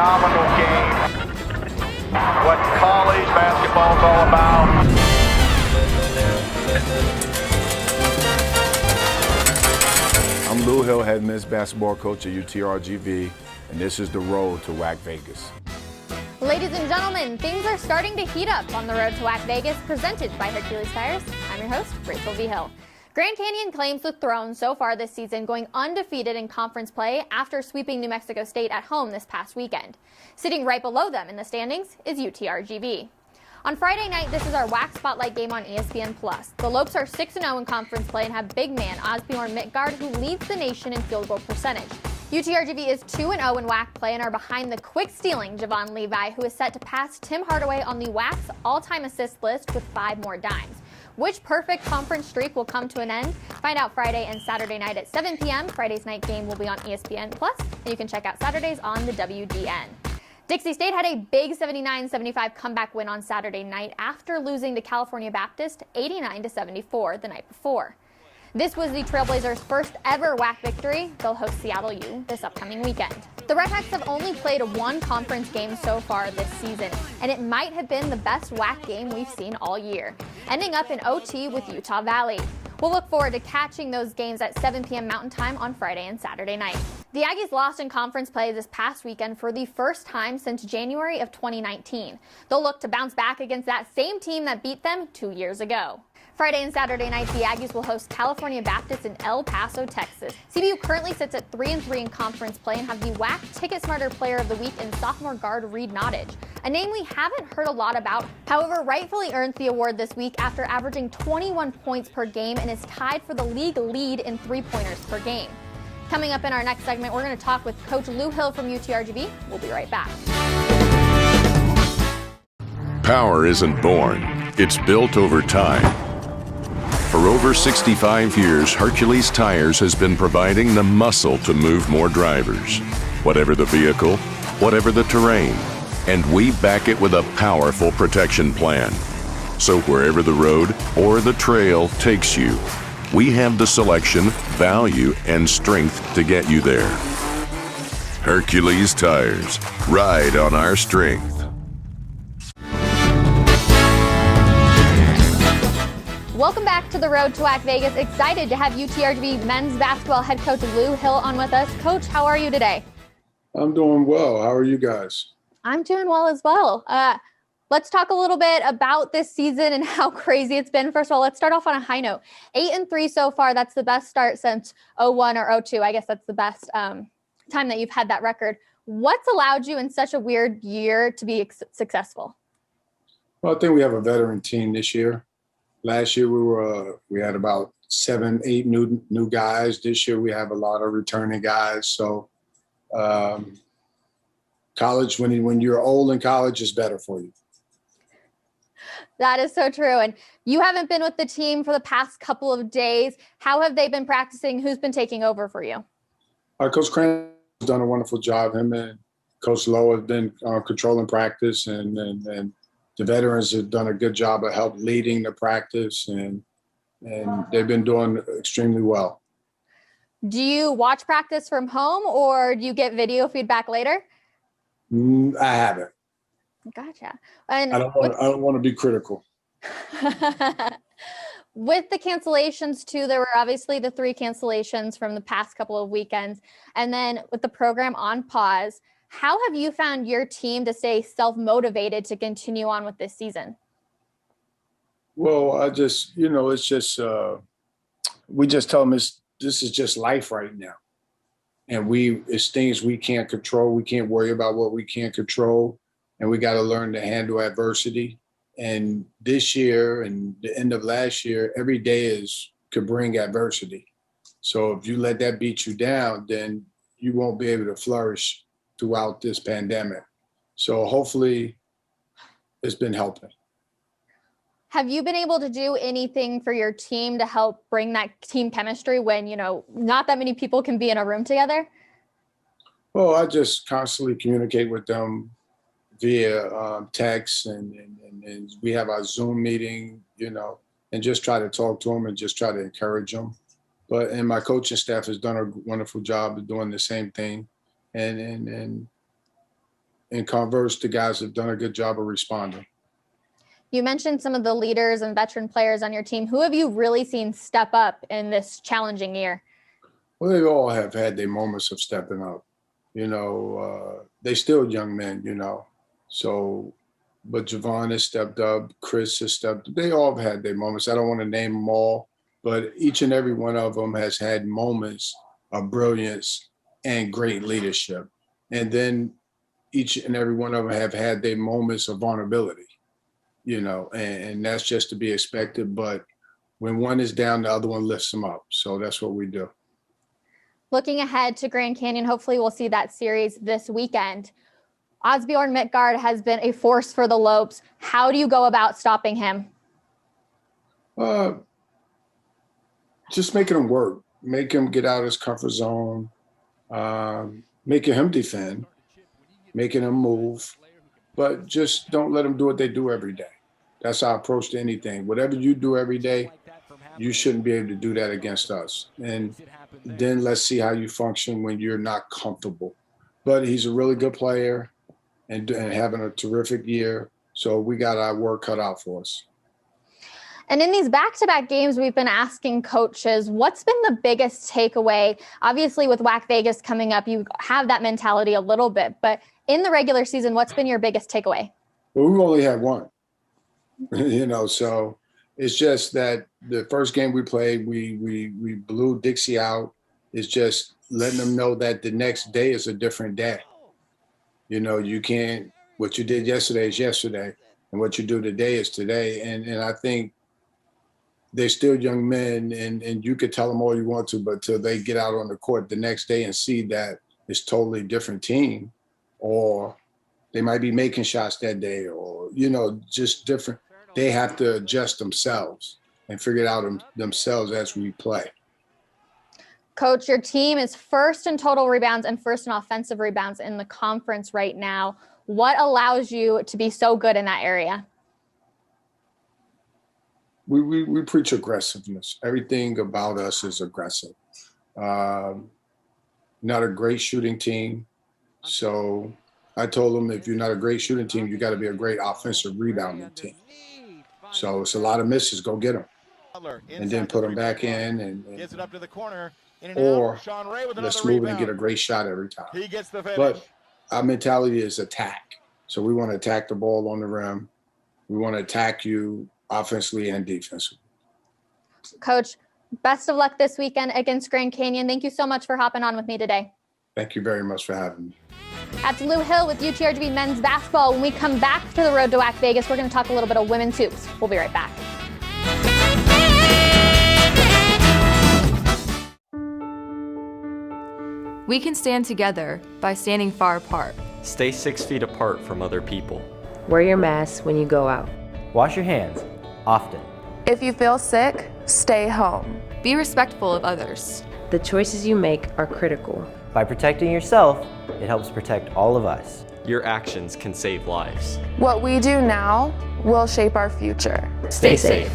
phenomenal game. What college basketball is all about. I'm Lew Hill, head men's basketball coach at UTRGV, and this is the road to WAC Vegas. Ladies and gentlemen, things are starting to heat up on the road to WAC Vegas, presented by Hercules Tires. I'm your host, Rachel V. Hill. Grand Canyon claims the throne so far this season, going undefeated in conference play after sweeping New Mexico State at home this past weekend. Sitting right below them in the standings is UTRGV. On Friday night, this is our WAC Spotlight Game on ESPN+. The Lopes are 6-0 in conference play and have big man Osbjorn Midtgaard, who leads the nation in field goal percentage. UTRGV is 2-0 in WAC play and are behind the quick-stealing Javon Levi, who is set to pass Tim Hardaway on the WAC's all-time assist list with 5 more dimes. Which perfect conference streak will come to an end? Find out Friday and Saturday night at 7 p.m. Friday's night game will be on ESPN+, and you can check out Saturdays on the WDN. Dixie State had a big 79-75 comeback win on Saturday night after losing to California Baptist 89-74 the night before. This was the Trailblazers' first ever WAC victory. They'll host Seattle U this upcoming weekend. The Redhawks have only played one conference game so far this season, and it might have been the best WAC game we've seen all year, ending up in OT with Utah Valley. We'll look forward to catching those games at 7 p.m. Mountain Time on Friday and Saturday night. The Aggies lost in conference play this past weekend for the first time since January of 2019. They'll look to bounce back against that same team that beat them 2 years ago. Friday and Saturday night, the Aggies will host California Baptist in El Paso, Texas. CBU currently sits at 3-3 in conference play and have the WAC Ticket Smarter Player of the Week in sophomore guard Reed Nottage, a name we haven't heard a lot about, however rightfully earns the award this week after averaging 21 points per game and is tied for the league lead in three-pointers per game. Coming up in our next segment, we're going to talk with Coach Lew Hill from UTRGV. We'll be right back. Power isn't born, it's built over time. For over 65 years, Hercules Tires has been providing the muscle to move more drivers. Whatever the vehicle, whatever the terrain, and we back it with a powerful protection plan. So wherever the road or the trail takes you, we have the selection, value, and strength to get you there. Hercules Tires. Ride on our strength. Welcome back to the road to WAC Vegas. Excited to have UTRGV men's basketball head coach Lew Hill on with us. Coach, how are you today? I'm doing well. How are you guys? I'm doing well as well. Let's talk a little bit about this season and how crazy it's been. First of all, let's start off on a high note. 8-3 so far. That's the best start since 01 or 02. I guess that's the best time that you've had that record. What's allowed you in such a weird year to be successful? Well, I think we have a veteran team this year. Last year we had about 7-8 new guys. This year we have a lot of returning guys. So college, when you're old in college, is better for you. That is so true. And you haven't been with the team for the past couple of days. How have they been practicing? Who's been taking over for you? Coach Cran has done a wonderful job. Him and Coach Lowe have been controlling practice, and the veterans have done a good job of help leading the practice, and they've been doing extremely well. Do you watch practice from home, or do you get video feedback later? I haven't. Gotcha. And I don't want to be critical. With the cancellations too, there were obviously the 3 cancellations from the past couple of weekends, and then with the program on pause, how have you found your team to stay self-motivated to continue on with this season? Well, it's just, we just tell them this is just life right now. And it's things we can't control. We can't worry about what we can't control. And we got to learn to handle adversity. And this year and the end of last year, every day could bring adversity. So if you let that beat you down, then you won't be able to flourish throughout this pandemic. So hopefully it's been helping. Have you been able to do anything for your team to help bring that team chemistry when, not that many people can be in a room together? Well, I just constantly communicate with them via text, and we have our Zoom meeting, and just try to talk to them and just try to encourage them. And my coaching staff has done a wonderful job of doing the same thing. And and converse, the guys have done a good job of responding. You mentioned some of the leaders and veteran players on your team. Who have you really seen step up in this challenging year? Well, they all have had their moments of stepping up. They still young men, So, but Javon has stepped up. Chris has stepped up. They all have had their moments. I don't want to name them all, but each and every one of them has had moments of brilliance and great leadership. And then each and every one of them have had their moments of vulnerability, and that's just to be expected. But when one is down, the other one lifts them up. So that's what we do. Looking ahead to Grand Canyon, hopefully we'll see that series this weekend. Osbjorn Midtgaard has been a force for the Lopes. How do you go about stopping him? Just making him work, make him get out of his comfort zone, making him defend, making him move, but just don't let him do what they do every day. That's our approach to anything. Whatever you do every day, you shouldn't be able to do that against us. And then let's see how you function when you're not comfortable. But he's a really good player and having a terrific year. So we got our work cut out for us. And in these back-to-back games, we've been asking coaches, what's been the biggest takeaway? Obviously, with WAC Vegas coming up, you have that mentality a little bit. But in the regular season, what's been your biggest takeaway? Well, we only had one, so it's just that the first game we played, we blew Dixie out. It's just letting them know that the next day is a different day. You can't, what you did yesterday is yesterday, and what you do today is today. And I think they're still young men, and you could tell them all you want to, but till they get out on the court the next day and see that it's totally different team, or they might be making shots that day, or, just different. They have to adjust themselves and figure it out themselves as we play. Coach, your team is first in total rebounds and first in offensive rebounds in the conference right now. What allows you to be so good in that area? We preach aggressiveness. Everything about us is aggressive. Not a great shooting team. So I told them, if you're not a great shooting team, you got to be a great offensive rebounding team. So it's a lot of misses. Go get them. And then put them back in. And Gets it up to the corner. Or let's move it and get a great shot every time. He gets the finish. But our mentality is attack. So we want to attack the ball on the rim. We want to attack you offensively and defensively. Coach, best of luck this weekend against Grand Canyon. Thank you so much for hopping on with me today. Thank you very much for having me. That's Lew Hill with UTRGV men's basketball. When we come back to the road to WAC Vegas, we're going to talk a little bit of women's hoops. We'll be right back. We can stand together by standing far apart. Stay 6 feet apart from other people. Wear your mask when you go out. Wash your hands often. If you feel sick, stay home. Be respectful of others. The choices you make are critical. By protecting yourself, it helps protect all of us. Your actions can save lives. What we do now will shape our future. Stay safe.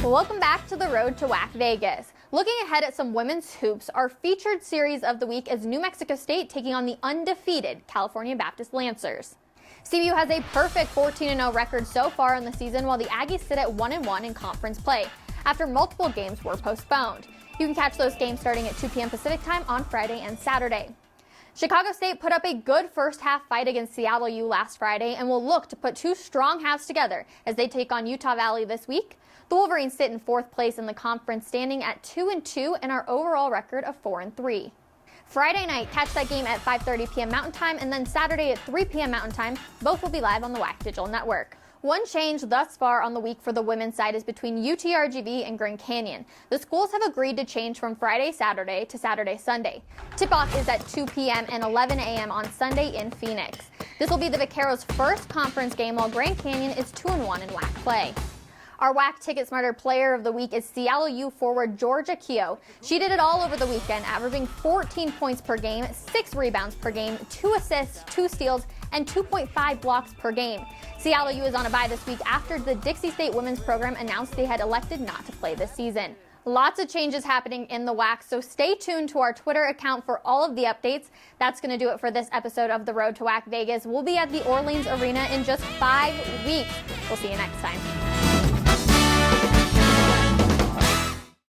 Welcome back to the road to WAC Vegas. Looking ahead at some women's hoops, our featured series of the week is New Mexico State taking on the undefeated California Baptist Lancers. CBU has a perfect 14-0 record so far in the season, while the Aggies sit at 1-1 in conference play after multiple games were postponed. You can catch those games starting at 2 p.m. Pacific time on Friday and Saturday. Chicago State put up a good first half fight against Seattle U last Friday and will look to put two strong halves together as they take on Utah Valley this week. The Wolverines sit in fourth place in the conference, standing at 2-2 and our overall record of 4-3. Friday night, catch that game at 5:30 p.m. Mountain Time, and then Saturday at 3 p.m. Mountain Time. Both will be live on the WAC Digital Network. One change thus far on the week for the women's side is between UTRGV and Grand Canyon. The schools have agreed to change from Friday, Saturday to Saturday, Sunday. Tip-off is at 2 p.m. and 11 a.m. on Sunday in Phoenix. This will be the Vaqueros' first conference game, while Grand Canyon is 2-1 in WAC play. Our WAC Ticket Smarter Player of the Week is Seattle U forward Georgia Keogh. She did it all over the weekend, averaging 14 points per game, 6 rebounds per game, 2 assists, 2 steals, and 2.5 blocks per game. Seattle U is on a bye this week after the Dixie State women's program announced they had elected not to play this season. Lots of changes happening in the WAC, so stay tuned to our Twitter account for all of the updates. That's going to do it for this episode of The Road to WAC Vegas. We'll be at the Orleans Arena in just 5 weeks. We'll see you next time.